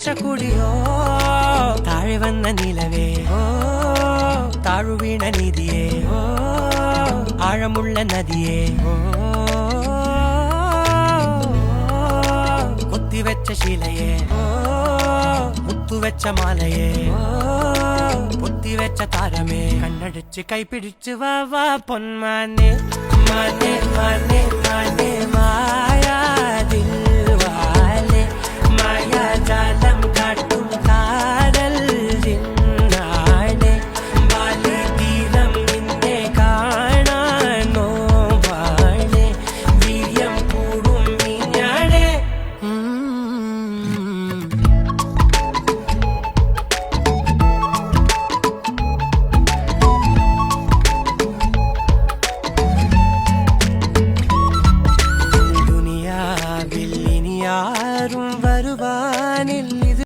കുടിയോ താഴെ വന്ന നിലവേ താഴുവീണ നിധിയേ ആഴമുള്ള നദിയേ കൊത്തിവെച്ച ശിലയേ മുത്തുവെച്ച മാലയേ പൊത്തിവെച്ച താരമേ കണ്ണടിച്ച് കൈപിടിച്ച് വാ വാ പൊന്മാനെ മാനേ മാനേ മാനേ മാ